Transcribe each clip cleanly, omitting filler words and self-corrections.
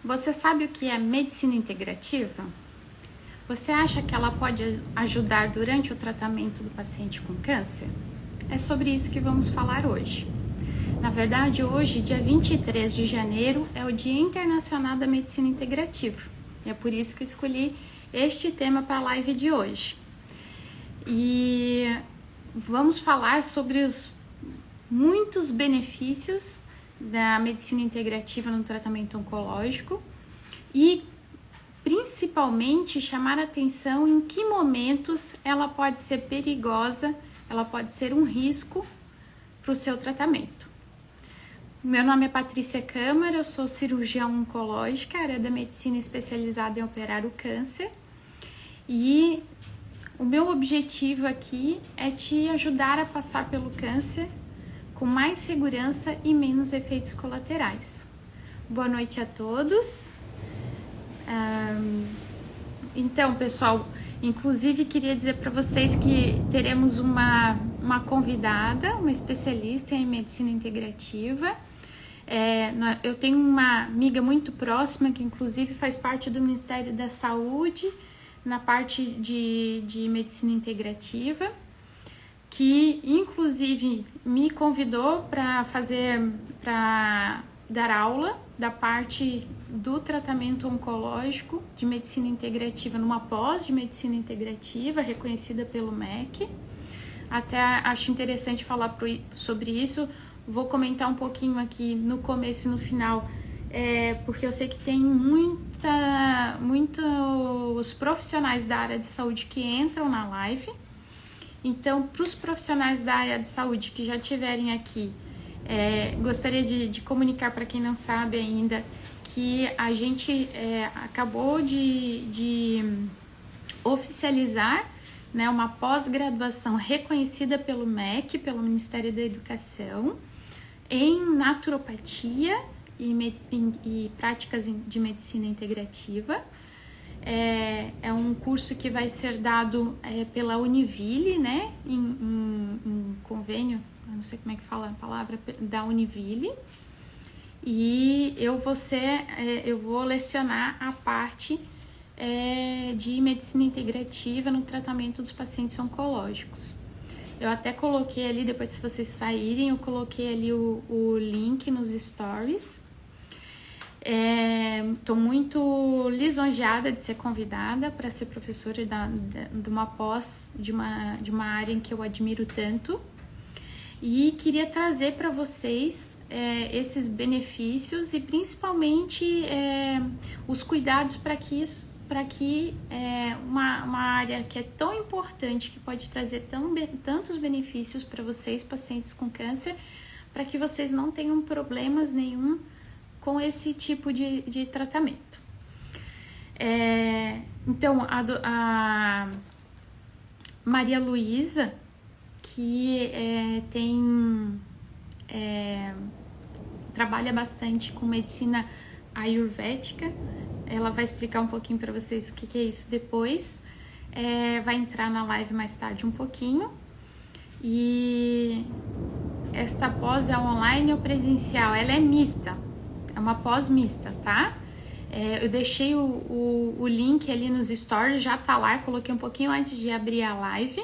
Você sabe o que é medicina integrativa? Você acha que ela pode ajudar durante o tratamento do paciente com câncer? É sobre isso que vamos falar hoje. Na verdade, hoje, dia 23 de janeiro, é o Dia Internacional da Medicina Integrativa. E é por isso que eu escolhi este tema para a live de hoje. E vamos falar sobre os muitos benefícios da medicina integrativa no tratamento oncológico e principalmente chamar a atenção em que momentos ela pode ser perigosa, ela pode ser um risco para o seu tratamento. Meu nome é Patrícia Câmara, eu sou cirurgião oncológica, área da medicina especializada em operar o câncer, e o meu objetivo aqui é te ajudar a passar pelo câncer com mais segurança e menos efeitos colaterais. Boa noite a todos. Então, pessoal, inclusive queria dizer para vocês que teremos uma convidada, uma especialista em medicina integrativa. Eu tenho uma amiga muito próxima que inclusive faz parte do Ministério da Saúde na parte de medicina integrativa, que inclusive me convidou para dar aula da parte do tratamento oncológico de medicina integrativa numa pós de medicina integrativa reconhecida pelo MEC. Até acho interessante falar sobre isso. Vou comentar um pouquinho aqui no começo e no final, porque eu sei que tem muitos profissionais da área de saúde que entram na live. Então, para os profissionais da área de saúde que já estiverem aqui, gostaria de comunicar para quem não sabe ainda que a gente acabou de oficializar, né, uma pós-graduação reconhecida pelo MEC, pelo Ministério da Educação, em naturopatia e práticas de medicina integrativa. É um curso que vai ser dado pela Univille, né, em convênio, eu não sei como é que fala a palavra, da Univille, e eu vou lecionar a parte de medicina integrativa no tratamento dos pacientes oncológicos. Eu até coloquei ali, depois se vocês saírem, eu coloquei ali o link nos stories. Estou muito lisonjeada de ser convidada para ser professora de uma pós de uma área em que eu admiro tanto, e queria trazer para vocês esses benefícios e principalmente os cuidados para que uma área que é tão importante, que pode trazer tantos benefícios para vocês, pacientes com câncer, para que vocês não tenham problemas nenhum com esse tipo de tratamento. Então, a Maria Luísa, que trabalha bastante com medicina ayurvédica, ela vai explicar um pouquinho para vocês o que é isso depois. Vai entrar na live mais tarde um pouquinho. E esta pós é online ou presencial? Ela é mista. É uma pós mista, tá? Eu deixei o link ali nos stories, já tá lá, eu coloquei um pouquinho antes de abrir a live.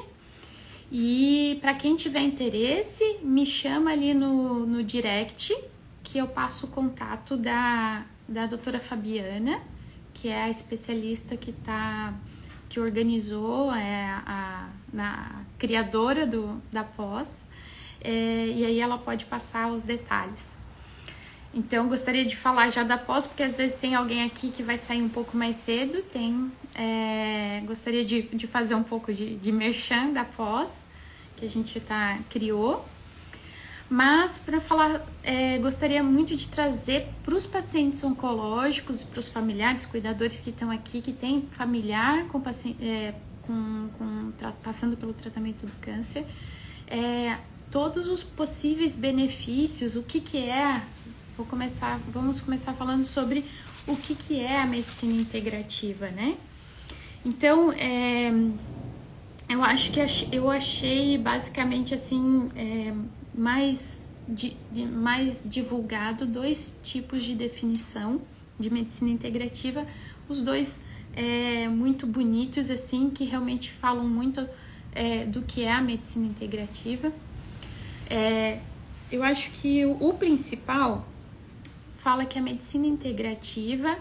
E para quem tiver interesse, me chama ali no direct, que eu passo o contato da doutora Fabiana, que é a especialista que organizou, a criadora da pós, e aí ela pode passar os detalhes. Então, gostaria de falar já da pós, porque às vezes tem alguém aqui que vai sair um pouco mais cedo. Gostaria de fazer um pouco de merchan da pós, que a gente criou. Mas, para falar, gostaria muito de trazer para os pacientes oncológicos, para os familiares, cuidadores que estão aqui, que tem familiar passando pelo tratamento do câncer, todos os possíveis benefícios, o que é. Vamos começar falando sobre o que é a medicina integrativa, né? Então, eu achei basicamente assim, mais divulgado dois tipos de definição de medicina integrativa, os dois muito bonitos, assim, que realmente falam muito do que é a medicina integrativa. Eu acho que o principal fala que a medicina integrativa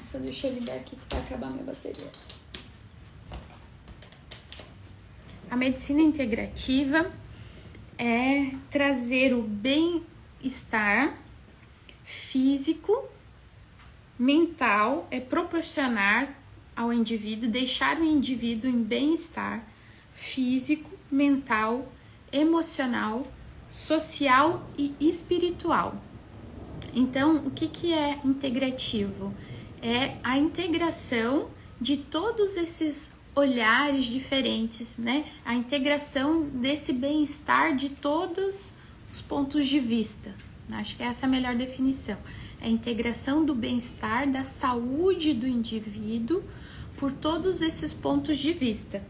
só deixa eu ligar aqui que vai acabar minha bateria. A medicina integrativa é trazer o bem-estar físico, mental, é proporcionar ao indivíduo, deixar o indivíduo em bem-estar físico, mental, emocional, social e espiritual. Então, o que é integrativo? É a integração de todos esses olhares diferentes, né? A integração desse bem-estar de todos os pontos de vista. Acho que essa é a melhor definição. É a integração do bem-estar, da saúde do indivíduo por todos esses pontos de vista.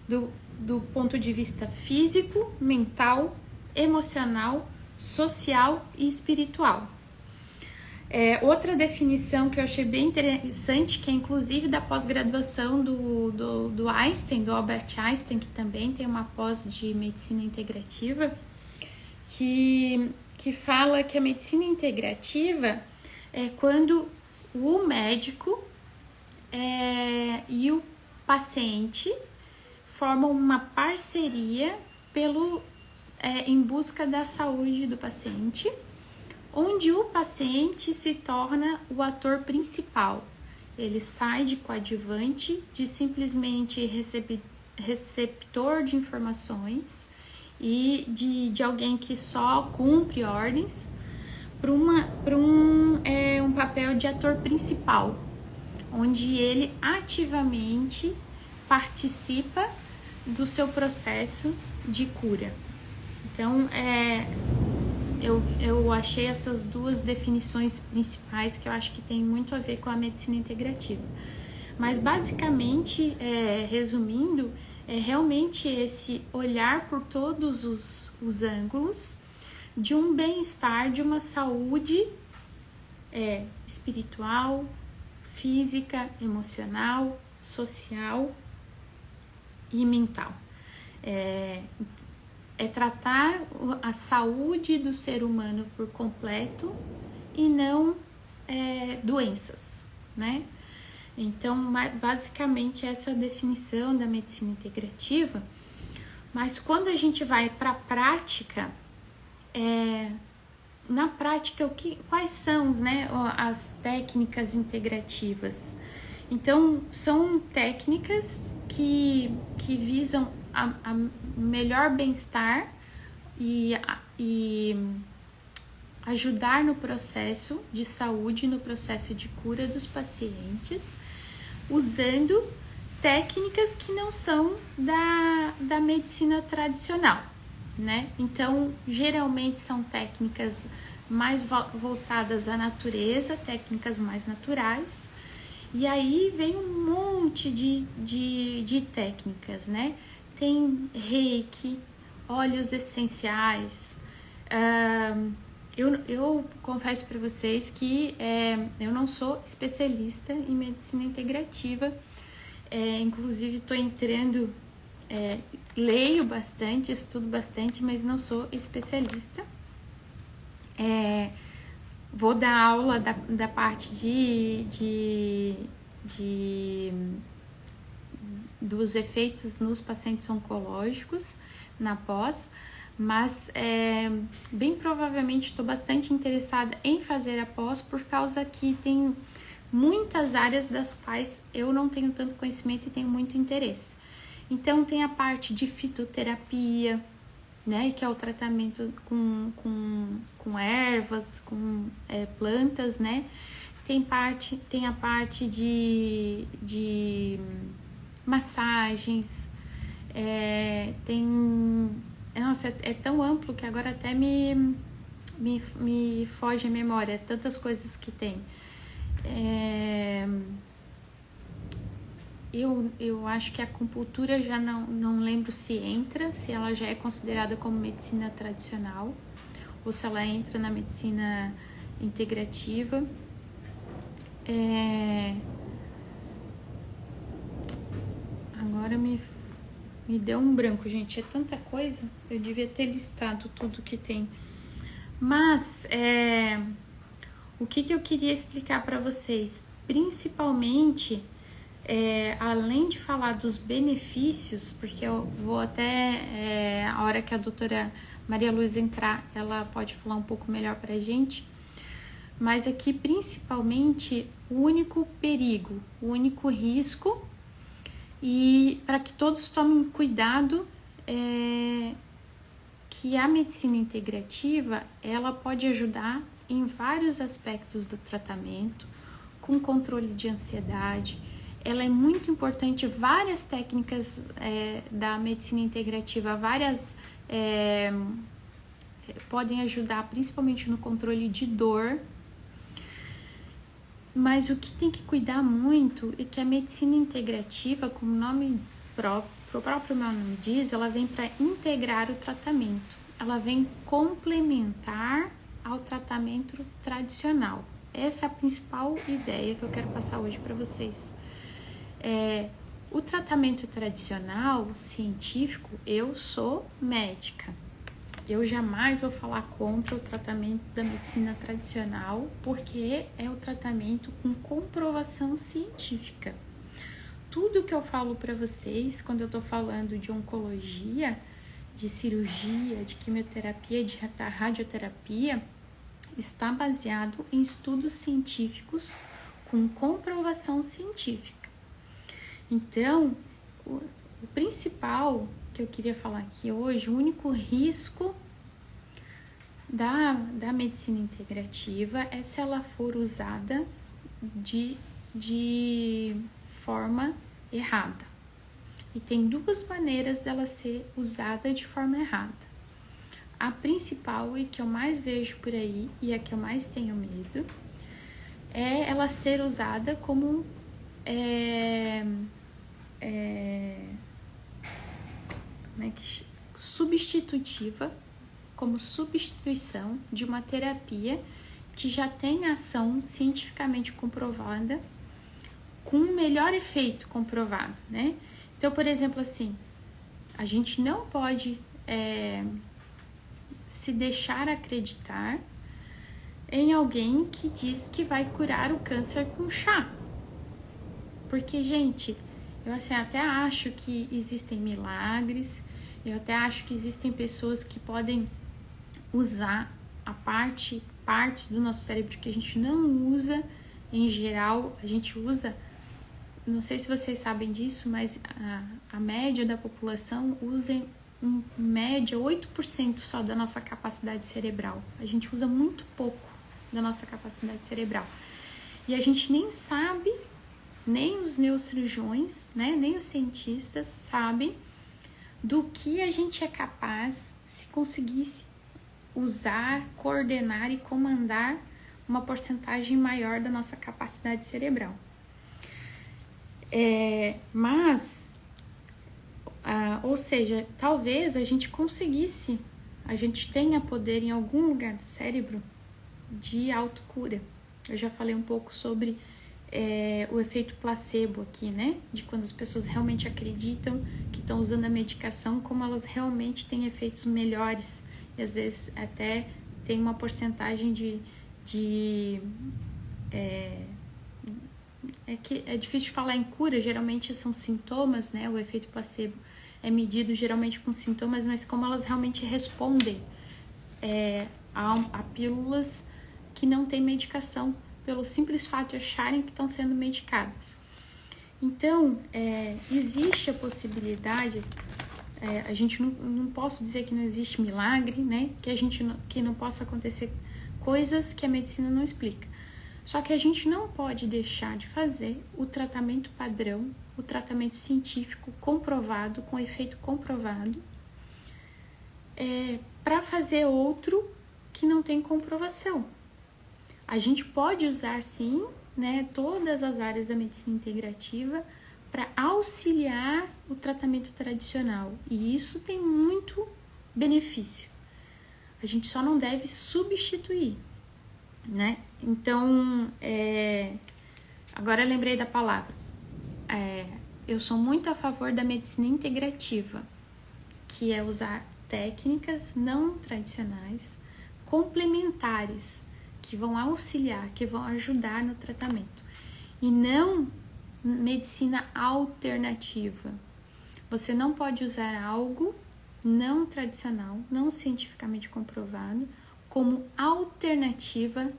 Do ponto de vista físico, mental, emocional, social e espiritual. Outra definição que eu achei bem interessante, que é inclusive da pós-graduação do Einstein, do Albert Einstein, que também tem uma pós de medicina integrativa, que fala que a medicina integrativa é quando o médico e o paciente formam uma parceria em busca da saúde do paciente, onde o paciente se torna o ator principal. Ele sai de coadjuvante, de simplesmente receptor de informações e de alguém que só cumpre ordens, para um papel de ator principal, onde ele ativamente participa do seu processo de cura. Então, eu achei essas duas definições principais que eu acho que tem muito a ver com a medicina integrativa. Mas, basicamente, resumindo, é realmente esse olhar por todos os ângulos de um bem-estar, de uma saúde espiritual, física, emocional, social e mental. Tratar a saúde do ser humano por completo e não doenças, né? Então, basicamente, essa é a definição da medicina integrativa. Mas quando a gente vai para a prática, na prática, quais são, né, as técnicas integrativas? Então, são técnicas que visam a melhor bem-estar e ajudar no processo de saúde, no processo de cura dos pacientes, usando técnicas que não são da medicina tradicional, né? Então, geralmente são técnicas mais voltadas à natureza, técnicas mais naturais. E aí vem um monte de técnicas, né? Tem reiki, óleos essenciais. Eu confesso para vocês que eu não sou especialista em medicina integrativa. Inclusive, estou entrando, leio bastante, estudo bastante, mas não sou especialista. Vou dar aula da parte dos efeitos nos pacientes oncológicos na pós, mas bem provavelmente estou bastante interessada em fazer a pós por causa que tem muitas áreas das quais eu não tenho tanto conhecimento e tenho muito interesse. Então tem a parte de fitoterapia, né, que é o tratamento com ervas, com plantas, né? Tem a parte de massagens, nossa, é tão amplo que agora até me foge a memória, tantas coisas que tem. Eu acho que a acupuntura já não lembro se ela já é considerada como medicina tradicional ou se ela entra na medicina integrativa. Agora me deu um branco, gente. É tanta coisa. Eu devia ter listado tudo que tem. Mas, o que eu queria explicar para vocês? Principalmente, além de falar dos benefícios, porque eu vou até, a hora que a doutora Maria Luísa entrar, ela pode falar um pouco melhor pra gente. Mas aqui, principalmente, o único perigo, o único risco, e para que todos tomem cuidado, que a medicina integrativa, ela pode ajudar em vários aspectos do tratamento, com controle de ansiedade. Ela é muito importante, várias técnicas da medicina integrativa, podem ajudar principalmente no controle de dor. Mas o que tem que cuidar muito é que a medicina integrativa, como o próprio nome diz, ela vem para integrar o tratamento. Ela vem complementar ao tratamento tradicional. Essa é a principal ideia que eu quero passar hoje para vocês. O tratamento tradicional, científico, eu sou médica. Eu jamais vou falar contra o tratamento da medicina tradicional, porque é o tratamento com comprovação científica. Tudo que eu falo para vocês, quando eu tô falando de oncologia, de cirurgia, de quimioterapia, de radioterapia, está baseado em estudos científicos com comprovação científica. Então, o principal que eu queria falar aqui hoje, o único risco da medicina integrativa é se ela for usada de forma errada. E tem duas maneiras dela ser usada de forma errada. A principal e que eu mais vejo por aí, e a que eu mais tenho medo, é ela ser usada como substitutiva, como substituição de uma terapia que já tem ação cientificamente comprovada, com um melhor efeito comprovado, né? Então, por exemplo, assim, a gente não pode se deixar acreditar em alguém que diz que vai curar o câncer com chá. Porque, gente, eu assim, até acho que existem milagres, eu até acho que existem pessoas que podem usar partes do nosso cérebro que a gente não usa em geral. A gente usa, não sei se vocês sabem disso, mas a média da população usa em média 8% só da nossa capacidade cerebral. A gente usa muito pouco da nossa capacidade cerebral. E a gente nem sabe, nem os neurocirurgiões, né, nem os cientistas sabem do que a gente é capaz se conseguisse usar, coordenar e comandar uma porcentagem maior da nossa capacidade cerebral. Ou seja, talvez a gente conseguisse, a gente tenha poder em algum lugar do cérebro de autocura. Eu já falei um pouco sobre o efeito placebo aqui, né? De quando as pessoas realmente acreditam que estão usando a medicação, como elas realmente têm efeitos melhores. E às vezes até tem uma porcentagem que é difícil de falar em cura, geralmente são sintomas, né? O efeito placebo é medido geralmente com sintomas, mas como elas realmente respondem a pílulas que não têm medicação, pelo simples fato de acharem que estão sendo medicadas. Então, existe a possibilidade, a gente não posso dizer que não existe milagre, né? Que não possa acontecer coisas que a medicina não explica. Só que a gente não pode deixar de fazer o tratamento padrão, o tratamento científico comprovado, com efeito comprovado, para fazer outro que não tem comprovação. A gente pode usar, sim, né, todas as áreas da medicina integrativa para auxiliar o tratamento tradicional. E isso tem muito benefício. A gente só não deve substituir. né? Então, agora eu lembrei da palavra. Eu sou muito a favor da medicina integrativa, que é usar técnicas não tradicionais, complementares, que vão auxiliar, que vão ajudar no tratamento, e não medicina alternativa. Você não pode usar algo não tradicional, não cientificamente comprovado, como alternativa,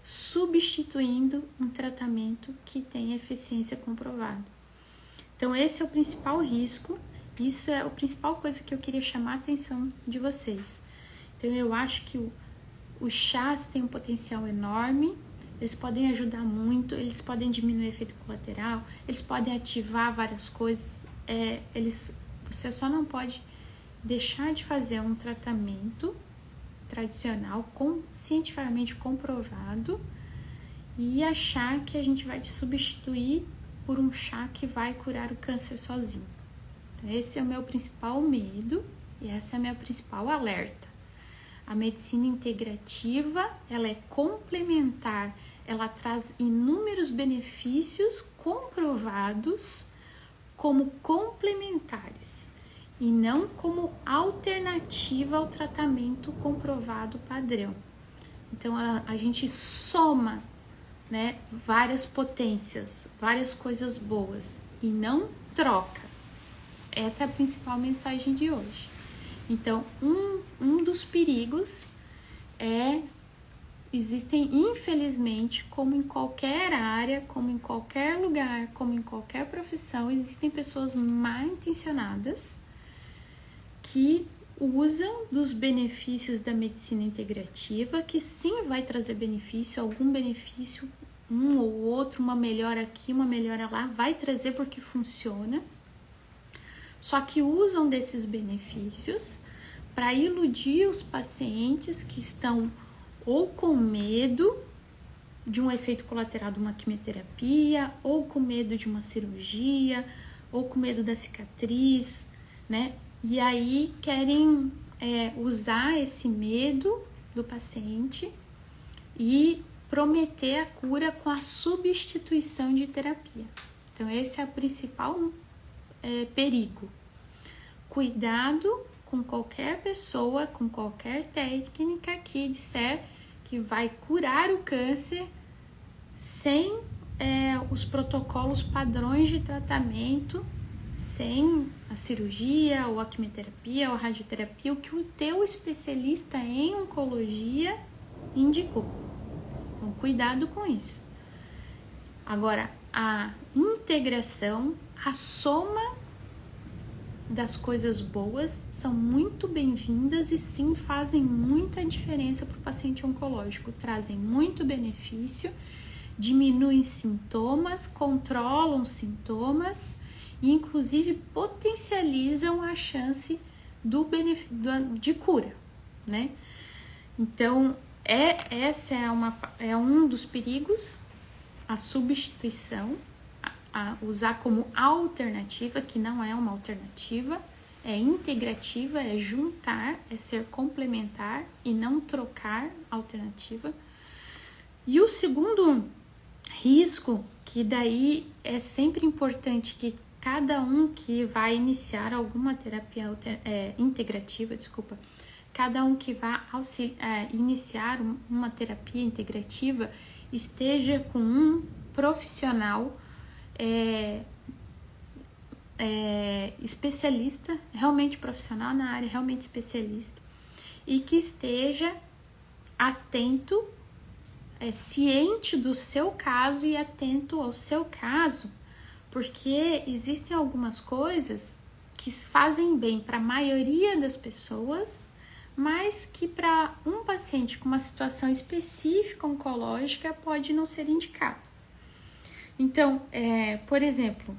substituindo um tratamento que tem eficiência comprovada. Então, esse é o principal risco, isso é a principal coisa que eu queria chamar a atenção de vocês. Então, eu acho que os chás têm um potencial enorme, eles podem ajudar muito, eles podem diminuir o efeito colateral, eles podem ativar várias coisas, você só não pode deixar de fazer um tratamento tradicional, cientificamente comprovado, e achar que a gente vai te substituir por um chá que vai curar o câncer sozinho. Então, esse é o meu principal medo e essa é a minha principal alerta. A medicina integrativa, ela é complementar, ela traz inúmeros benefícios comprovados como complementares e não como alternativa ao tratamento comprovado padrão. Então, a gente soma, né, várias potências, várias coisas boas e não troca. Essa é a principal mensagem de hoje. Então, um dos perigos existem, infelizmente, como em qualquer área, como em qualquer lugar, como em qualquer profissão, existem pessoas mal intencionadas que usam dos benefícios da medicina integrativa, que sim vai trazer benefício, algum benefício, um ou outro, uma melhora aqui, uma melhora lá, vai trazer porque funciona. Só que usam desses benefícios para iludir os pacientes que estão ou com medo de um efeito colateral de uma quimioterapia, ou com medo de uma cirurgia, ou com medo da cicatriz, né? E aí querem usar esse medo do paciente e prometer a cura com a substituição de terapia. Então, esse é o principal perigo. Cuidado com qualquer pessoa, com qualquer técnica que disser que vai curar o câncer sem os protocolos padrões de tratamento, sem a cirurgia, ou a quimioterapia, ou a radioterapia, o que o teu especialista em oncologia indicou. Então, cuidado com isso. Agora, a integração, a soma das coisas boas são muito bem-vindas e sim fazem muita diferença para o paciente oncológico, trazem muito benefício, diminuem sintomas, controlam sintomas e inclusive potencializam a chance de cura, né? Então, essa é um dos perigos, a substituição, a usar como alternativa, que não é uma alternativa, é integrativa, é juntar, é ser complementar e não trocar alternativa. E o segundo risco, que daí é sempre importante que cada um que vai iniciar alguma terapia integrativa, cada um que vai iniciar uma terapia integrativa esteja com um profissional especialista, realmente profissional na área, realmente especialista, e que esteja atento, ciente do seu caso e atento ao seu caso, porque existem algumas coisas que fazem bem para a maioria das pessoas, mas que para um paciente com uma situação específica oncológica pode não ser indicado. Então, por exemplo,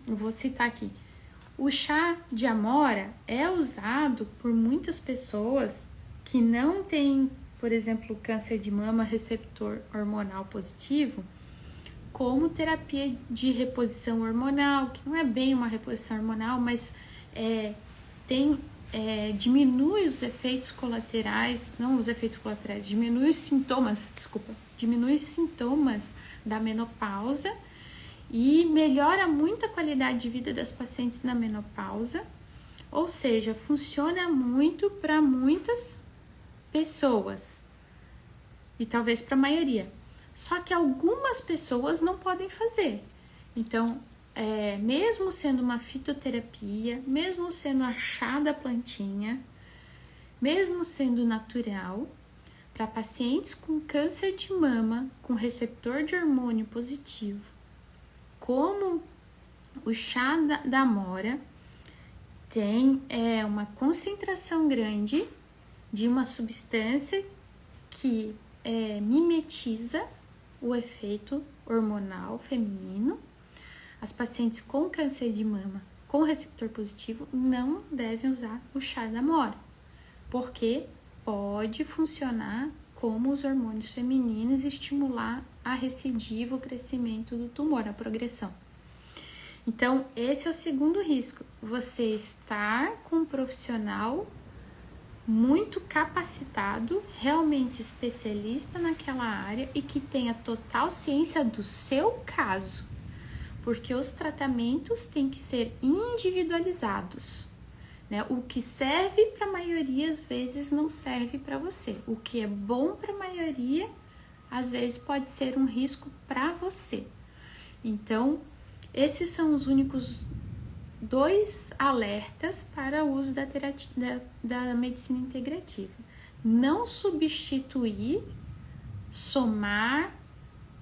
eu vou citar aqui, o chá de amora é usado por muitas pessoas que não têm, por exemplo, câncer de mama receptor hormonal positivo, como terapia de reposição hormonal, que não é bem uma reposição hormonal, mas tem diminui os efeitos colaterais, não os efeitos colaterais, diminui os sintomas, diminui os sintomas da menopausa e melhora muito a qualidade de vida das pacientes na menopausa, ou seja, funciona muito para muitas pessoas e talvez para a maioria. Só que algumas pessoas não podem fazer. Então, mesmo sendo uma fitoterapia, mesmo sendo a chá da plantinha, mesmo sendo natural, para pacientes com câncer de mama, com receptor de hormônio positivo, como o chá da amora, tem uma concentração grande de uma substância que mimetiza o efeito hormonal feminino. As pacientes com câncer de mama com receptor positivo não devem usar o chá da amora, porque pode funcionar como os hormônios femininos e estimular a recidiva, o crescimento do tumor, a progressão. Então, esse é o segundo risco, você estar com um profissional muito capacitado, realmente especialista naquela área e que tenha total ciência do seu caso, porque os tratamentos têm que ser individualizados, né? O que serve para a maioria, às vezes, não serve para você. O que é bom para a maioria, às vezes, pode ser um risco para você. Então, esses são os únicos 2 alertas para o uso da medicina integrativa. Não substituir, somar,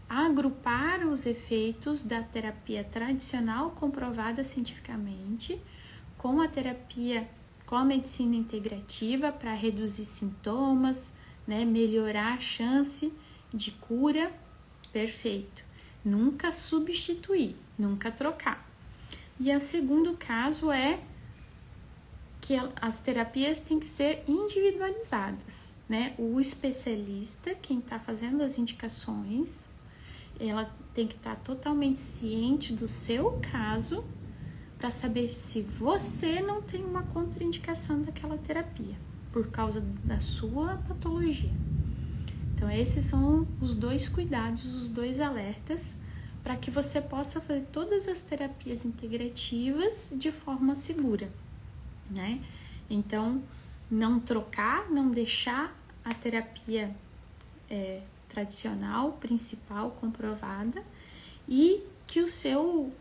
agrupar os efeitos da terapia tradicional comprovada cientificamente com a terapia, com a medicina integrativa para reduzir sintomas, né, melhorar a chance de cura, perfeito. Nunca substituir, nunca trocar. E o segundo caso é que as terapias têm que ser individualizadas, né? O especialista, quem está fazendo as indicações, ela tem que estar totalmente ciente do seu caso para saber se você não tem uma contraindicação daquela terapia por causa da sua patologia. Então, esses são os 2 cuidados, os 2 alertas para que você possa fazer todas as terapias integrativas de forma segura, né? Então, não trocar, não deixar a terapia tradicional, principal, comprovada, e que o seu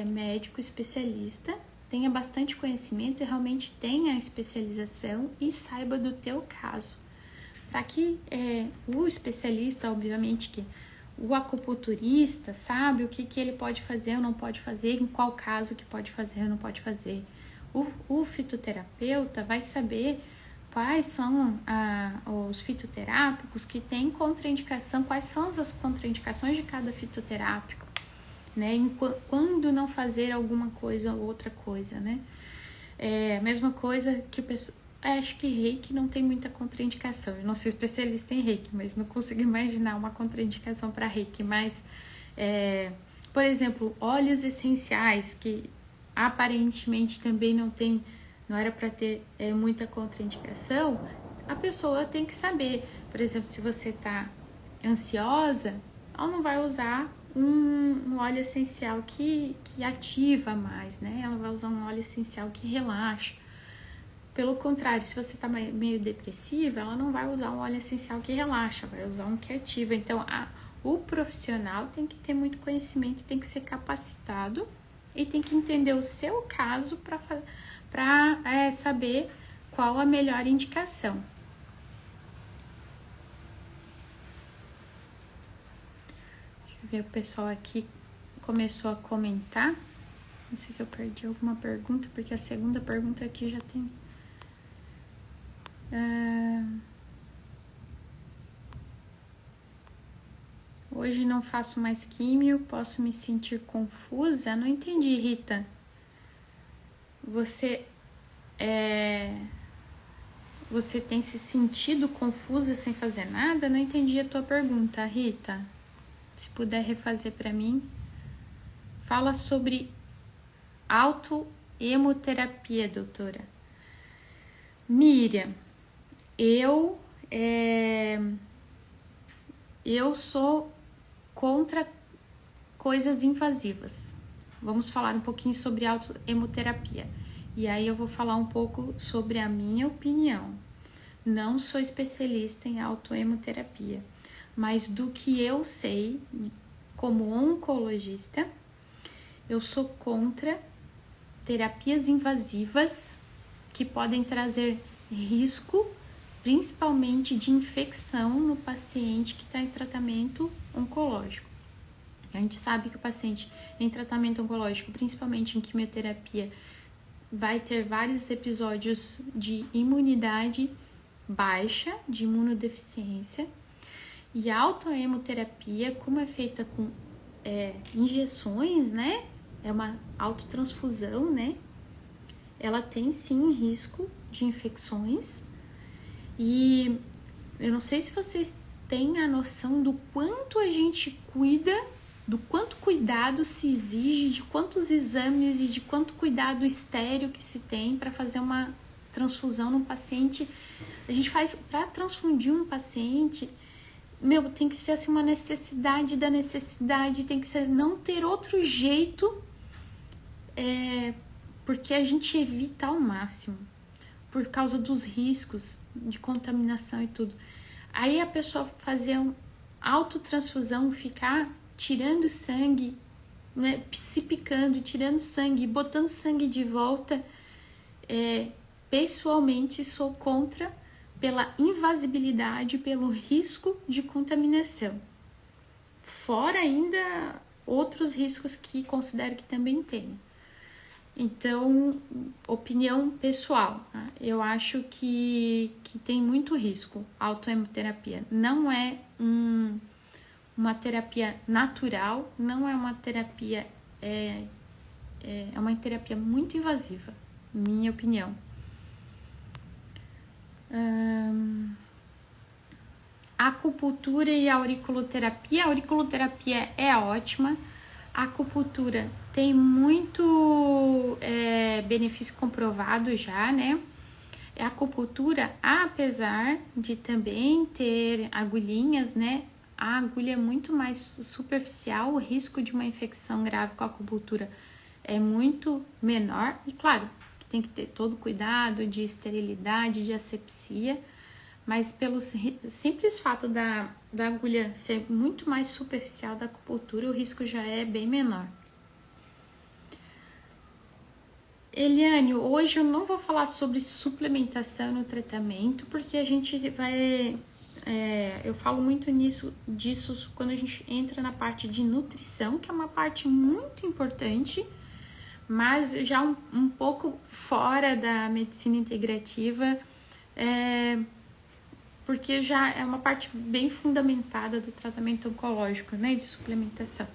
médico especialista tenha bastante conhecimento e realmente tenha a especialização e saiba do teu caso. Para que o especialista, obviamente que o acupunturista sabe o que ele pode fazer ou não pode fazer, em qual caso que pode fazer ou não pode fazer. O fitoterapeuta vai saber quais são os fitoterápicos que têm contraindicação, quais são as contraindicações de cada fitoterápico, né? Quando não fazer alguma coisa ou outra coisa, né? A mesma coisa que o pessoal... Acho que reiki não tem muita contraindicação. Eu não sou especialista em reiki, mas não consigo imaginar uma contraindicação para reiki. Mas, por exemplo, óleos essenciais, que aparentemente também não era para ter muita contraindicação, a pessoa tem que saber. Por exemplo, se você está ansiosa, ela não vai usar um óleo essencial que ativa mais, né? Ela vai usar um óleo essencial que relaxa. Pelo contrário, se você está meio depressiva, ela não vai usar um óleo essencial que relaxa, vai usar um que ativa. Então, o profissional tem que ter muito conhecimento, tem que ser capacitado e tem que entender o seu caso para saber qual a melhor indicação. Deixa eu ver, o pessoal aqui começou a comentar. Não sei se eu perdi alguma pergunta, porque a segunda pergunta aqui já tem... Hoje não faço mais químio, posso me sentir confusa? Não entendi, Rita. Você tem se sentido confusa sem fazer nada? Não entendi a tua pergunta, Rita. Se puder refazer para mim. Fala sobre autohemoterapia, doutora. Miriam, eu sou contra coisas invasivas. Vamos falar um pouquinho sobre autoemoterapia. E aí eu vou falar um pouco sobre a minha opinião. Não sou especialista em autoemoterapia, mas do que eu sei, como oncologista, eu sou contra terapias invasivas que podem trazer risco, principalmente de infecção no paciente que está em tratamento oncológico. A gente sabe que o paciente em tratamento oncológico, principalmente em quimioterapia, vai ter vários episódios de imunidade baixa, de imunodeficiência. E a autoemoterapia, como é feita com injeções, né? É uma autotransfusão, né? Ela tem sim risco de infecções. E eu não sei se vocês têm a noção do quanto a gente cuida, do quanto cuidado se exige, de quantos exames e de quanto cuidado estéril que se tem para fazer uma transfusão no paciente. A gente faz para transfundir um paciente, tem que ser assim uma necessidade da necessidade, tem que ser não ter outro jeito, porque a gente evita ao máximo, por causa dos riscos de contaminação e tudo. Aí a pessoa fazer uma autotransfusão, ficar tirando sangue, né, se picando, tirando sangue, botando sangue de volta, pessoalmente sou contra, pela invasibilidade, pelo risco de contaminação. Fora ainda outros riscos que considero que também tem. Então, opinião pessoal, tá? Eu acho que tem muito risco a autoemoterapia. Não é uma terapia natural, não é uma terapia, é uma terapia muito invasiva, minha opinião. Acupuntura e auriculoterapia. A auriculoterapia é ótima. A acupuntura tem muito benefício comprovado já, né? A acupuntura, apesar de também ter agulhinhas, né? A agulha é muito mais superficial, o risco de uma infecção grave com a acupuntura é muito menor. E claro, tem que ter todo cuidado de esterilidade, de asepsia, mas pelo simples fato da agulha ser muito mais superficial da acupuntura, o risco já é bem menor. Eliane, hoje eu não vou falar sobre suplementação no tratamento, porque a gente vai... eu falo muito disso quando a gente entra na parte de nutrição, que é uma parte muito importante, mas já um pouco fora da medicina integrativa, porque já é uma parte bem fundamentada do tratamento oncológico, né, de suplementação.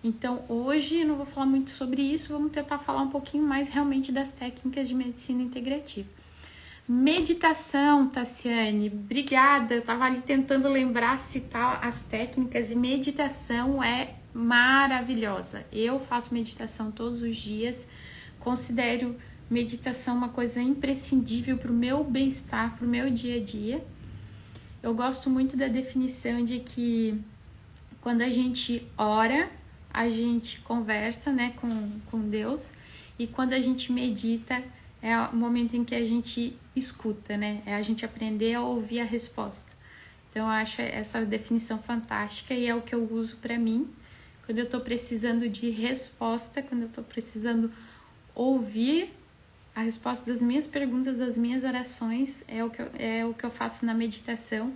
Então, hoje eu não vou falar muito sobre isso, vamos tentar falar um pouquinho mais realmente das técnicas de medicina integrativa. Meditação, Tassiane, obrigada, eu estava ali tentando lembrar, citar as técnicas, e meditação é maravilhosa. Eu faço meditação todos os dias, considero meditação uma coisa imprescindível para o meu bem-estar, para o meu dia a dia. Eu gosto muito da definição de que quando a gente ora, a gente conversa, né, com Deus, e quando a gente medita, é o momento em que a gente escuta, né, é a gente aprender a ouvir a resposta. Então, eu acho essa definição fantástica e é o que eu uso para mim, quando eu tô precisando de resposta, quando eu tô precisando ouvir a resposta das minhas perguntas, das minhas orações, é o que eu faço na meditação.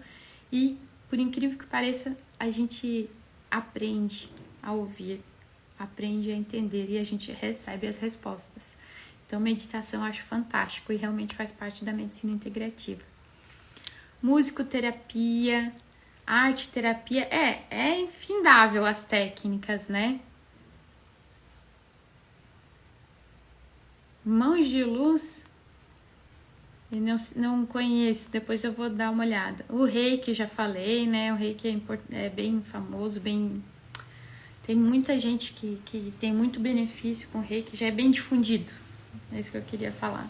E, por incrível que pareça, a gente aprende a ouvir, aprende a entender e a gente recebe as respostas. Então, meditação eu acho fantástico e realmente faz parte da medicina integrativa. Musicoterapia, arte-terapia, é infindável as técnicas, né? Mãos de luz, eu não conheço, depois eu vou dar uma olhada. O reiki, já falei, né? O reiki é bem famoso, tem muita gente que tem muito benefício com o reiki, já é bem difundido. É isso que eu queria falar.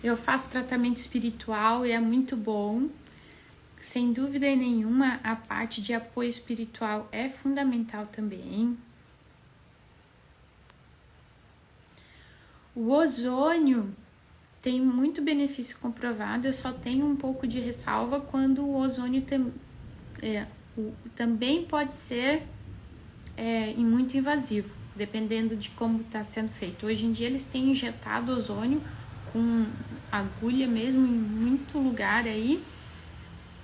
Eu faço tratamento espiritual e é muito bom. Sem dúvida nenhuma, a parte de apoio espiritual é fundamental também. O ozônio tem muito benefício comprovado, eu só tenho um pouco de ressalva quando o ozônio também pode ser muito invasivo, dependendo de como está sendo feito. Hoje em dia eles têm injetado ozônio com agulha mesmo em muito lugar aí,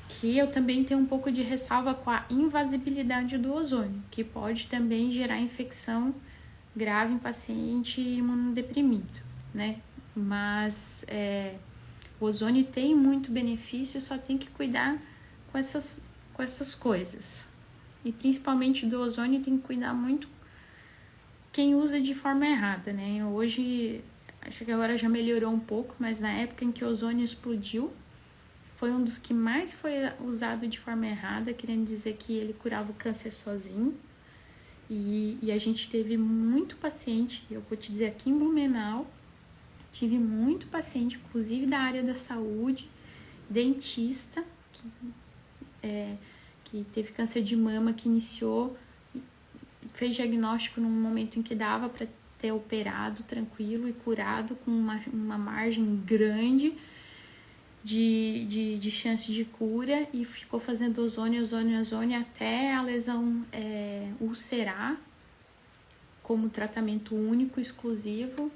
que eu também tenho um pouco de ressalva com a invasibilidade do ozônio, que pode também gerar infecção grave em paciente imunodeprimido, né? Mas o ozônio tem muito benefício, só tem que cuidar com essas coisas. E principalmente do ozônio tem que cuidar muito quem usa de forma errada, né? Hoje, acho que agora já melhorou um pouco, mas na época em que o ozônio explodiu, foi um dos que mais foi usado de forma errada, querendo dizer que ele curava o câncer sozinho. E a gente teve muito paciente, eu vou te dizer aqui em Blumenau, tive muito paciente, inclusive da área da saúde, dentista, que teve câncer de mama, que iniciou, fez diagnóstico num momento em que dava para ter operado tranquilo e curado com uma margem grande de chance de cura, e ficou fazendo ozônio até a lesão ulcerar como tratamento único, exclusivo,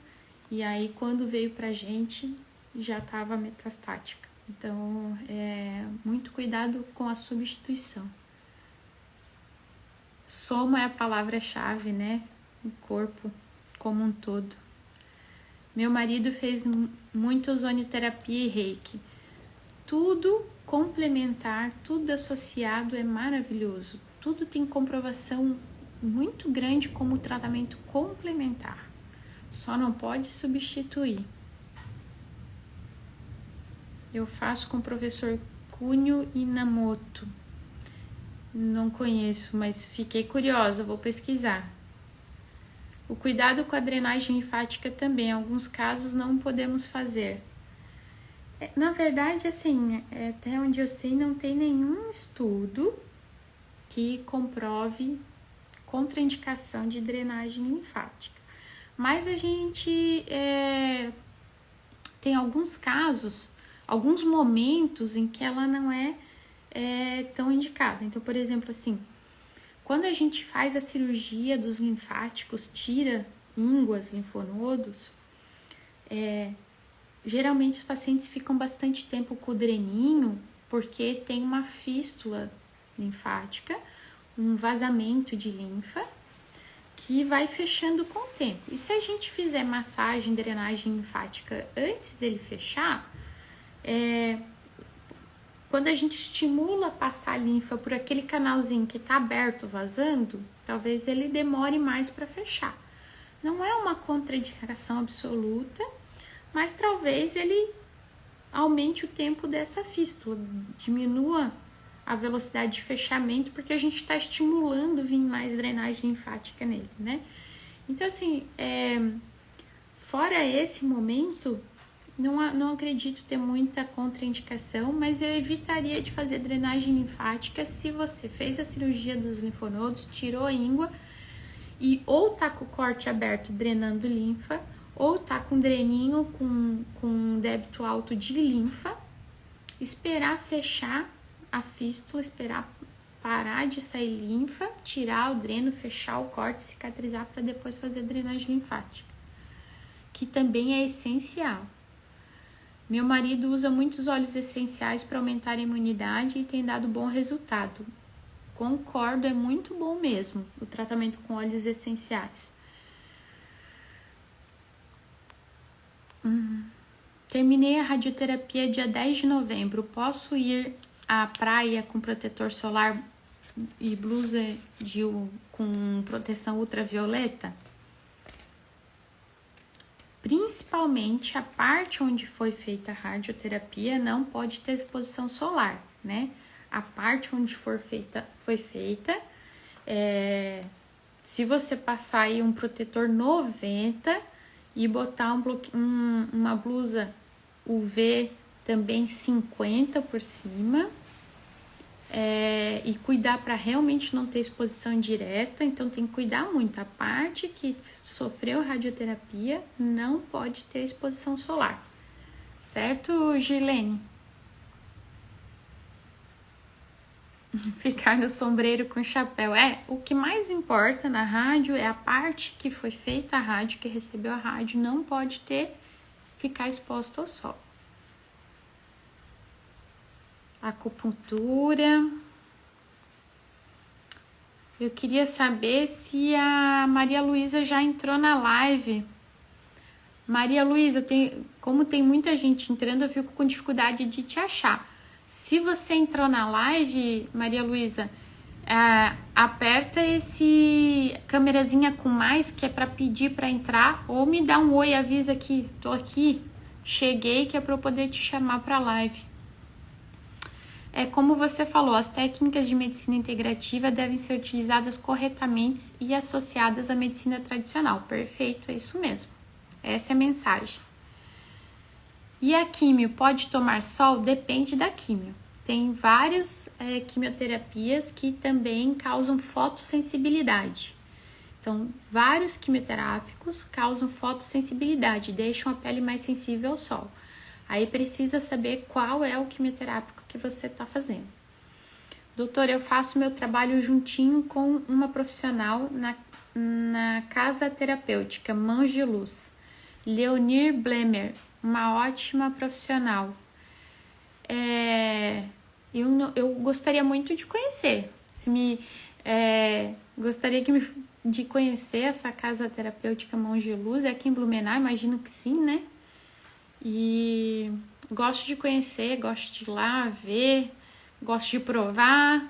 e aí quando veio pra gente já estava metastática. Então, muito cuidado com a substituição. Soma é a palavra-chave, né? O corpo como um todo. Meu marido fez muito ozonioterapia e reiki. Tudo complementar, tudo associado é maravilhoso. Tudo tem comprovação muito grande como tratamento complementar. Só não pode substituir. Eu faço com o professor Kunio Inamoto. Não conheço, mas fiquei curiosa, vou pesquisar. O cuidado com a drenagem linfática também, em alguns casos não podemos fazer. Na verdade, assim, até onde eu sei, não tem nenhum estudo que comprove contraindicação de drenagem linfática. Mas a gente tem alguns casos, alguns momentos em que ela não é tão indicada. Então, por exemplo, assim, quando a gente faz a cirurgia dos linfáticos, tira ínguas, linfonodos, geralmente os pacientes ficam bastante tempo com o dreninho, porque tem uma fístula linfática, um vazamento de linfa, que vai fechando com o tempo. E se a gente fizer massagem, drenagem linfática antes dele fechar, quando a gente estimula passar a linfa por aquele canalzinho que está aberto, vazando, talvez ele demore mais para fechar. Não é uma contraindicação absoluta, mas talvez ele aumente o tempo dessa fístula, diminua a velocidade de fechamento, porque a gente está estimulando vir mais drenagem linfática nele, né? Então, assim, fora esse momento, não acredito ter muita contraindicação, mas eu evitaria de fazer drenagem linfática se você fez a cirurgia dos linfonodos, tirou a íngua e ou tá com o corte aberto drenando linfa, ou tá com dreninho com débito alto de linfa, esperar fechar a fístula, esperar parar de sair linfa, tirar o dreno, fechar o corte, cicatrizar para depois fazer drenagem linfática, que também é essencial. Meu marido usa muitos óleos essenciais para aumentar a imunidade e tem dado bom resultado. Concordo, é muito bom mesmo o tratamento com óleos essenciais. Terminei a radioterapia dia 10 de novembro. Posso ir à praia com protetor solar e blusa com proteção ultravioleta? Principalmente a parte onde foi feita a radioterapia não pode ter exposição solar, né? A parte onde foi feita, se você passar aí um protetor 90 e botar uma blusa UV também 50 por cima. E cuidar para realmente não ter exposição direta, então tem que cuidar muito. A parte que sofreu radioterapia não pode ter exposição solar, certo, Gilene? Ficar no sombreiro com chapéu. O que mais importa na rádio é a parte que foi feita a rádio, que recebeu a rádio, não pode ficar exposto ao sol. Acupuntura. Eu queria saber se a Maria Luísa já entrou na live. Maria Luísa, como tem muita gente entrando, eu fico com dificuldade de te achar. Se você entrou na live, Maria Luísa, aperta esse câmerazinha com mais, que é para pedir para entrar, ou me dá um oi, avisa que tô aqui, cheguei, que é para eu poder te chamar para a live. Como você falou, as técnicas de medicina integrativa devem ser utilizadas corretamente e associadas à medicina tradicional. Perfeito, é isso mesmo. Essa é a mensagem. E a químio, pode tomar sol? Depende da químio. Tem várias quimioterapias que também causam fotossensibilidade. Então, vários quimioterápicos causam fotossensibilidade, deixam a pele mais sensível ao sol. Aí precisa saber qual é o quimioterápico que você está fazendo. Doutor, eu faço meu trabalho juntinho com uma profissional na casa terapêutica Mãos de Luz. Leonir Blemer, uma ótima profissional. Eu gostaria muito de conhecer. Gostaria de conhecer essa casa terapêutica Mãos de Luz. É aqui em Blumenau, imagino que sim, né? E gosto de conhecer, gosto de ir lá ver, gosto de provar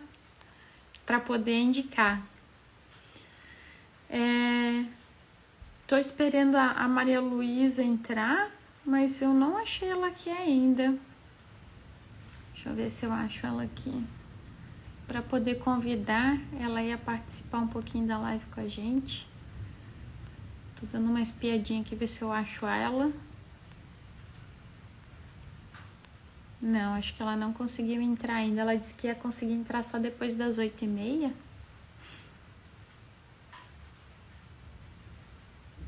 para poder indicar. Tô esperando a Maria Luísa entrar, mas eu não achei ela aqui ainda. Deixa eu ver se eu acho ela aqui. Para poder convidar, ela ia participar um pouquinho da live com a gente. Tô dando uma espiadinha aqui, ver se eu acho ela. Não, acho que ela não conseguiu entrar ainda. Ela disse que ia conseguir entrar só depois das 8h30.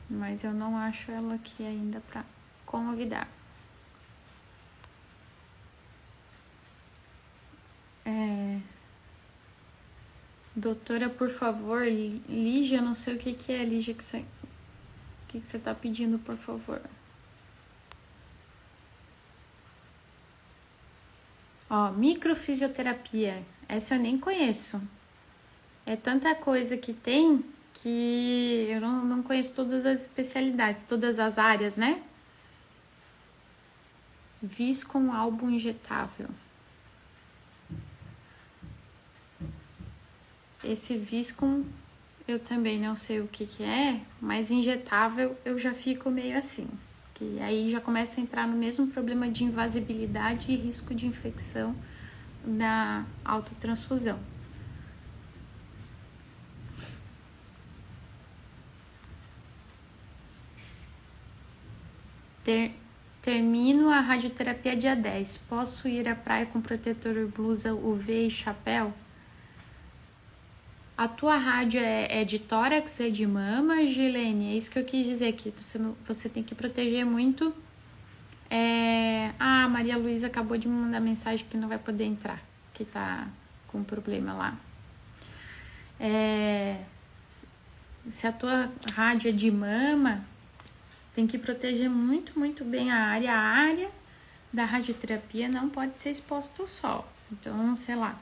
Mas eu não acho ela aqui ainda para convidar. Doutora, por favor, Lígia, não sei o que é, Lígia, que você tá pedindo, por favor. Microfisioterapia, essa eu nem conheço. É tanta coisa que tem que eu não conheço todas as especialidades, todas as áreas, né? Viscom álbum injetável. Esse Viscom eu também não sei o que é, mas injetável eu já fico meio assim. Que aí já começa a entrar no mesmo problema de invasibilidade e risco de infecção da autotransfusão. Termino a radioterapia dia 10. Posso ir à praia com protetor, blusa UV e chapéu? A tua rádio é de tórax, é de mama, Gilene? É isso que eu quis dizer, que você tem que proteger muito. A Maria Luísa acabou de me mandar mensagem que não vai poder entrar, que tá com problema lá. Se a tua rádio é de mama, tem que proteger muito, muito bem a área. A área da radioterapia não pode ser exposta ao sol. Então, sei lá,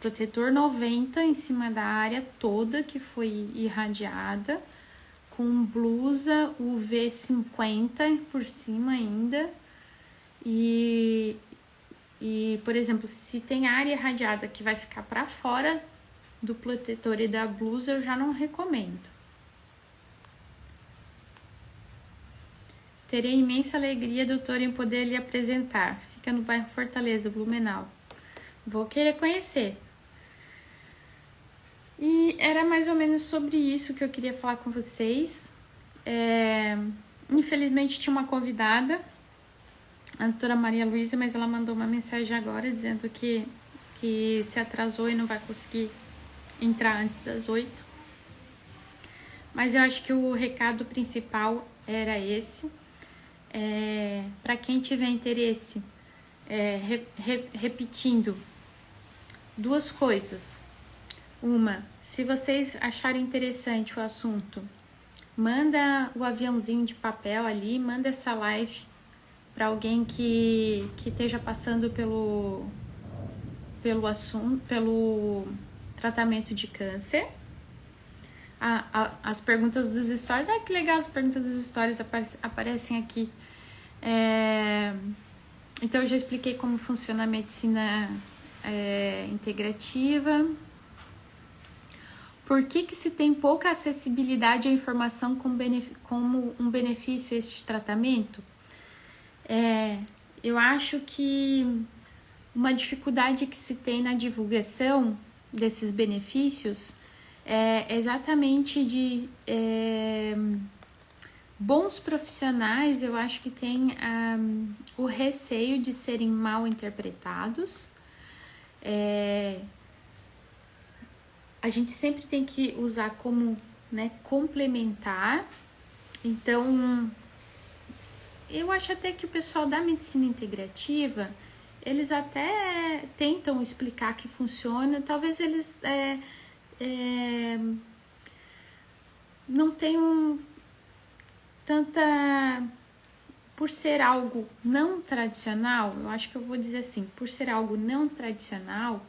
protetor 90 em cima da área toda que foi irradiada, com blusa UV 50 por cima ainda. E, por exemplo, se tem área irradiada que vai ficar para fora do protetor e da blusa, eu já não recomendo. Terei imensa alegria, doutora, em poder lhe apresentar. Fica no bairro Fortaleza, Blumenau. Vou querer conhecer. E era mais ou menos sobre isso que eu queria falar com vocês. Infelizmente tinha uma convidada, a doutora Maria Luísa, mas ela mandou uma mensagem agora dizendo que se atrasou e não vai conseguir entrar antes das 8. Mas eu acho que o recado principal era esse. Para quem tiver interesse, repetindo, duas coisas. Uma, se vocês acharem interessante o assunto, manda o aviãozinho de papel ali, manda essa live para alguém que esteja passando pelo assunto, pelo tratamento de câncer. As perguntas dos stories, que legal, as perguntas dos stories aparecem aqui. Então eu já expliquei como funciona a medicina integrativa. Por que se tem pouca acessibilidade à informação como um benefício a este tratamento? Eu acho que uma dificuldade que se tem na divulgação desses benefícios é exatamente de bons profissionais, eu acho que tem o receio de serem mal interpretados. A gente sempre tem que usar como, né, complementar. Então, eu acho até que o pessoal da medicina integrativa, eles até tentam explicar que funciona. Talvez eles não tenham tanta... Por ser algo não tradicional, eu acho que eu vou dizer assim, por ser algo não tradicional,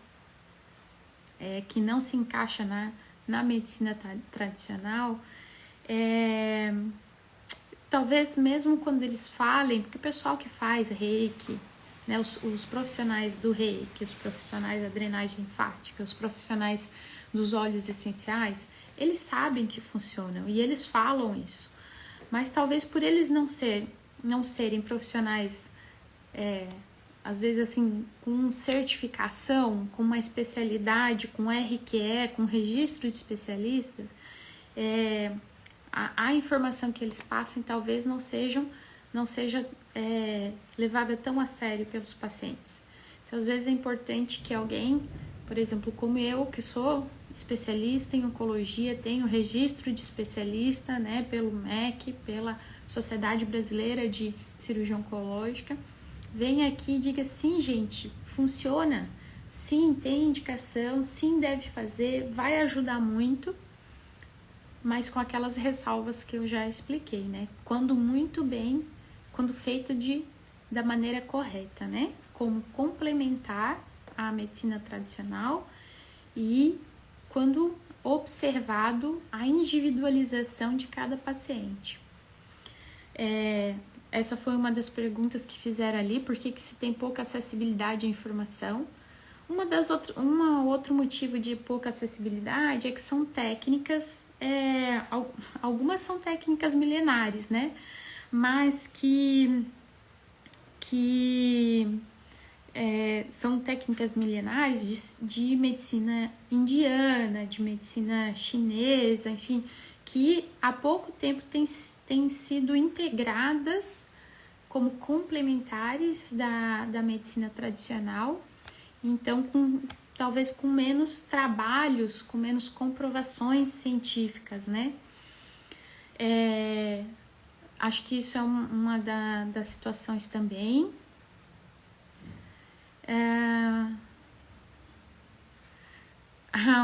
que não se encaixa na medicina tradicional, talvez mesmo quando eles falem, porque o pessoal que faz reiki, né, os profissionais do reiki, os profissionais da drenagem linfática, os profissionais dos óleos essenciais, eles sabem que funcionam e eles falam isso. Mas talvez por eles não serem profissionais, às vezes assim, com certificação, com uma especialidade, com RQE, com registro de especialista, a informação que eles passem talvez não seja levada tão a sério pelos pacientes. Então, às vezes é importante que alguém, por exemplo, como eu, que sou especialista em oncologia, tenho registro de especialista, né, pelo MEC, pela Sociedade Brasileira de Cirurgia Oncológica, venha aqui e diga: sim, gente, funciona, sim, tem indicação, sim, deve fazer, vai ajudar muito, mas com aquelas ressalvas que eu já expliquei, né? Quando muito bem, quando feito da maneira correta, né? Como complementar à medicina tradicional e quando observado a individualização de cada paciente. Essa foi uma das perguntas que fizeram ali, por que se tem pouca acessibilidade à informação. Outro motivo de pouca acessibilidade é que são técnicas, algumas são técnicas milenares, né? Mas que são técnicas milenares de medicina indiana, de medicina chinesa, enfim, que há pouco tempo têm sido integradas como complementares da medicina tradicional, então talvez com menos trabalhos, com menos comprovações científicas, né? Acho que isso é uma das situações também.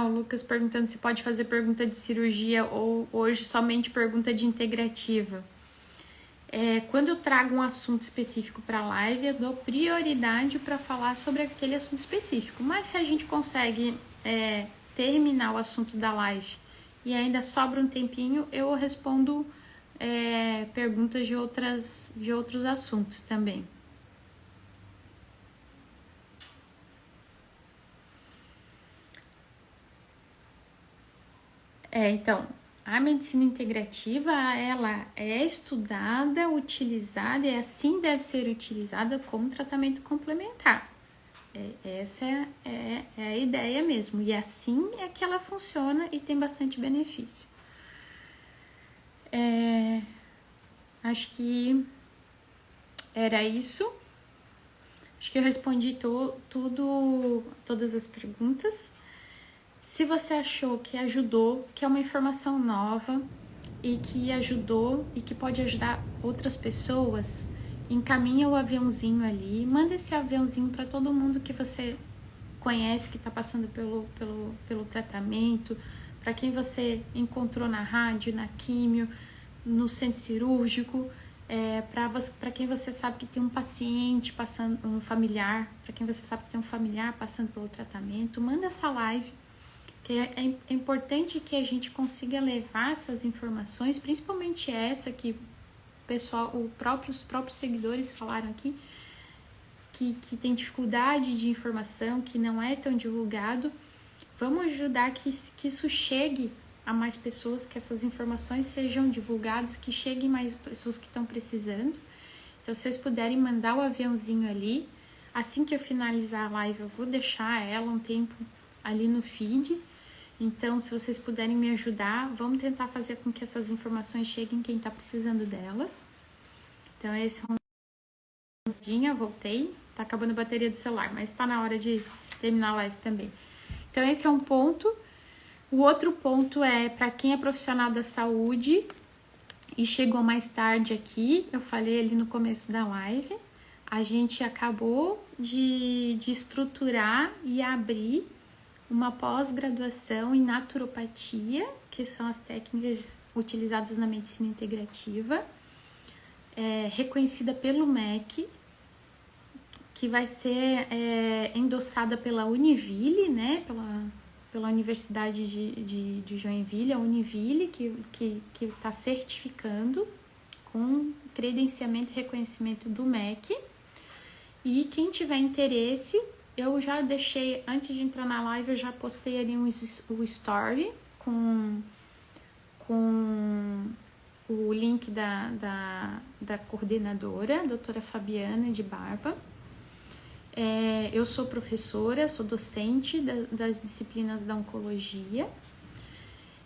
O Lucas perguntando se pode fazer pergunta de cirurgia ou hoje somente pergunta de integrativa. Quando eu trago um assunto específico para a live, eu dou prioridade para falar sobre aquele assunto específico. Mas se a gente consegue terminar o assunto da live e ainda sobra um tempinho, eu respondo perguntas de outros assuntos também. Então, a medicina integrativa, ela é estudada, utilizada e assim deve ser utilizada como tratamento complementar. Essa é a ideia mesmo. E assim é que ela funciona e tem bastante benefício. Acho que era isso. Acho que eu respondi todas as perguntas. Se você achou que ajudou, que é uma informação nova e que ajudou e que pode ajudar outras pessoas, encaminha o aviãozinho ali, manda esse aviãozinho para todo mundo que você conhece, que está passando pelo tratamento, para quem você encontrou na rádio, na químio, no centro cirúrgico, para quem você sabe que tem um paciente passando, um familiar, para quem você sabe que tem um familiar passando pelo tratamento, manda essa live, que é importante que a gente consiga levar essas informações, principalmente essa que pessoal, os próprios seguidores falaram aqui, que tem dificuldade de informação, que não é tão divulgado. Vamos ajudar que isso chegue a mais pessoas, que essas informações sejam divulgadas, que cheguem mais pessoas que estão precisando. Então, se vocês puderem mandar o aviãozinho ali, assim que eu finalizar a live, eu vou deixar ela um tempo ali no feed. Então, se vocês puderem me ajudar, vamos tentar fazer com que essas informações cheguem quem está precisando delas. Então, esse é um... voltei. Tá acabando a bateria do celular, mas tá na hora de terminar a live também. Então, esse é um ponto. O outro ponto é para quem é profissional da saúde e chegou mais tarde aqui, eu falei ali no começo da live, a gente acabou de estruturar e abrir uma pós-graduação em naturopatia, que são as técnicas utilizadas na medicina integrativa, reconhecida pelo MEC, que vai ser endossada pela Univille, né, pela Universidade de Joinville, a Univille, que está certificando com credenciamento e reconhecimento do MEC. E quem tiver interesse, eu já deixei, antes de entrar na live, eu já postei ali o story com o link da coordenadora, a doutora Fabiana de Barba. Eu sou professora, sou docente das disciplinas da oncologia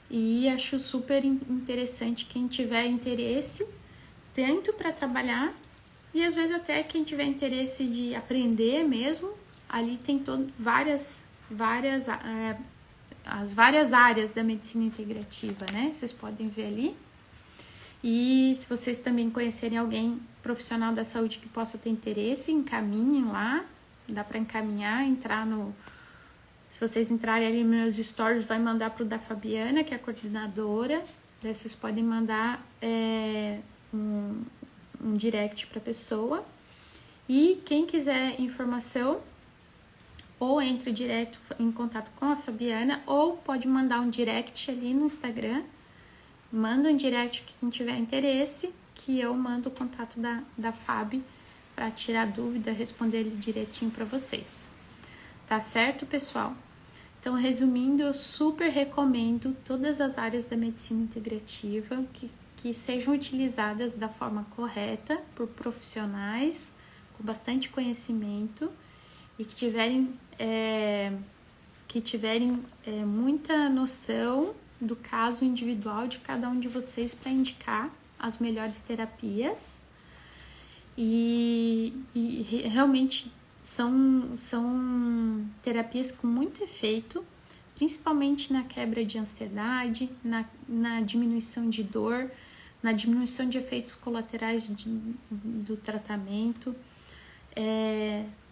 e acho super interessante quem tiver interesse, tanto para trabalhar e às vezes até quem tiver interesse de aprender mesmo. Ali tem as várias áreas da medicina integrativa, né? Vocês podem ver ali. E se vocês também conhecerem alguém profissional da saúde que possa ter interesse, encaminhem lá. Dá para encaminhar, se vocês entrarem ali nos meus stories, vai mandar para o da Fabiana, que é a coordenadora. Daí vocês podem mandar um direct para a pessoa. E quem quiser informação, ou entre direto em contato com a Fabiana, ou pode mandar um direct ali no Instagram. Manda um direct quem tiver interesse, que eu mando o contato da Fabi para tirar dúvida, responder ele direitinho para vocês. Tá certo, pessoal? Então, resumindo, eu super recomendo todas as áreas da medicina integrativa que sejam utilizadas da forma correta por profissionais com bastante conhecimento e que tiverem muita noção do caso individual de cada um de vocês para indicar as melhores terapias. E realmente são terapias com muito efeito, principalmente na quebra de ansiedade, na diminuição de dor, na diminuição de efeitos colaterais do tratamento,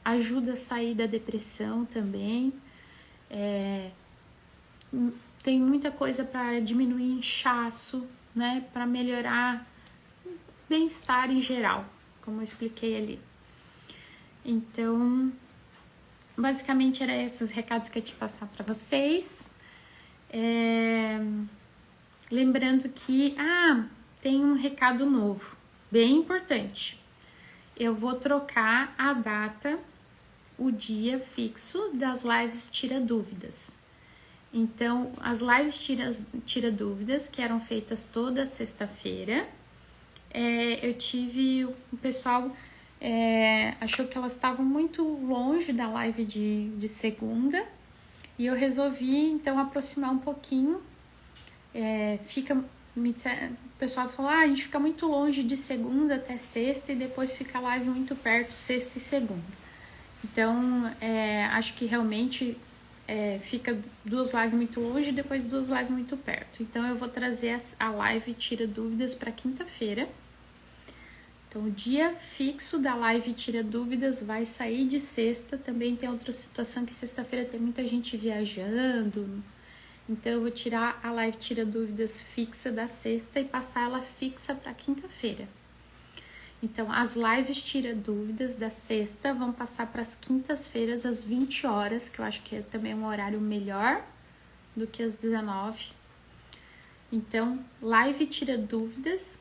ajuda a sair da depressão também, tem muita coisa para diminuir inchaço, né, para melhorar bem-estar em geral, como eu expliquei ali. Então, basicamente eram esses recados que eu tinha que passar para vocês. Lembrando que, tem um recado novo, bem importante. Eu vou trocar a data, o dia fixo das lives Tira Dúvidas. Então, as lives Tira Dúvidas, que eram feitas toda sexta-feira, eu tive o pessoal achou que elas estavam muito longe da live de segunda e eu resolvi então aproximar um pouquinho. O pessoal falou, a gente fica muito longe de segunda até sexta e depois fica a live muito perto, sexta e segunda. Então, acho que realmente fica 2 lives muito longe e depois 2 lives muito perto. Então, eu vou trazer a live Tira Dúvidas para quinta-feira. Então, o dia fixo da live Tira Dúvidas vai sair de sexta. Também tem outra situação que sexta-feira tem muita gente viajando. Então, eu vou tirar a live Tira Dúvidas fixa da sexta e passar ela fixa para quinta-feira. Então, as lives Tira Dúvidas da sexta vão passar para as quintas-feiras às 20 horas, que eu acho que é também um horário melhor do que às 19. Então, live Tira Dúvidas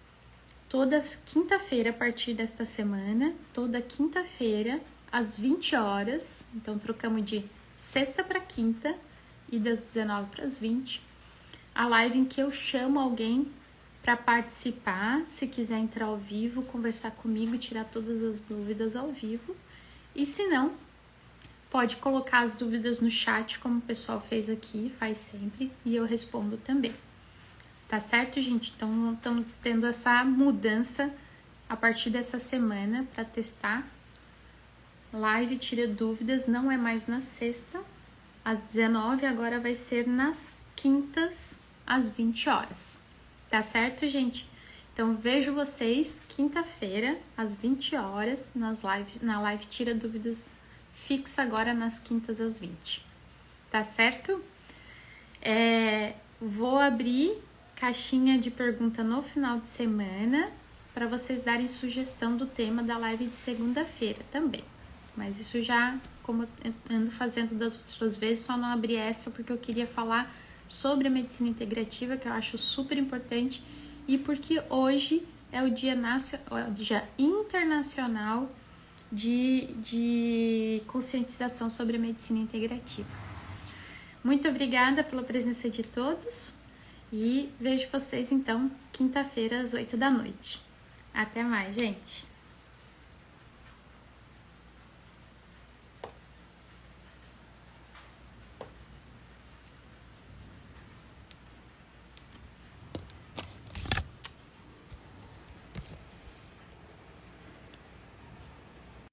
toda quinta-feira a partir desta semana, toda quinta-feira às 20 horas. Então, trocamos de sexta para quinta e das 19 para as 20. A live em que eu chamo alguém para participar, se quiser entrar ao vivo, conversar comigo, tirar todas as dúvidas ao vivo. E se não, pode colocar as dúvidas no chat, como o pessoal fez aqui, faz sempre, e eu respondo também. Tá certo, gente? Então, estamos tendo essa mudança a partir dessa semana para testar. Live Tira Dúvidas não é mais na sexta, às 19, agora vai ser nas quintas, às 20 horas. Tá certo, gente? Então, vejo vocês quinta-feira, às 20 horas, na live Tira Dúvidas fixa agora nas quintas às 20. Tá certo? Vou abrir caixinha de pergunta no final de semana para vocês darem sugestão do tema da live de segunda-feira também. Mas isso já, como eu ando fazendo das outras vezes, só não abri essa porque eu queria falar sobre a medicina integrativa, que eu acho super importante, e porque hoje é o Dia Internacional de conscientização sobre a medicina integrativa. Muito obrigada pela presença de todos e vejo vocês então quinta-feira às 8 da noite. Até mais, gente!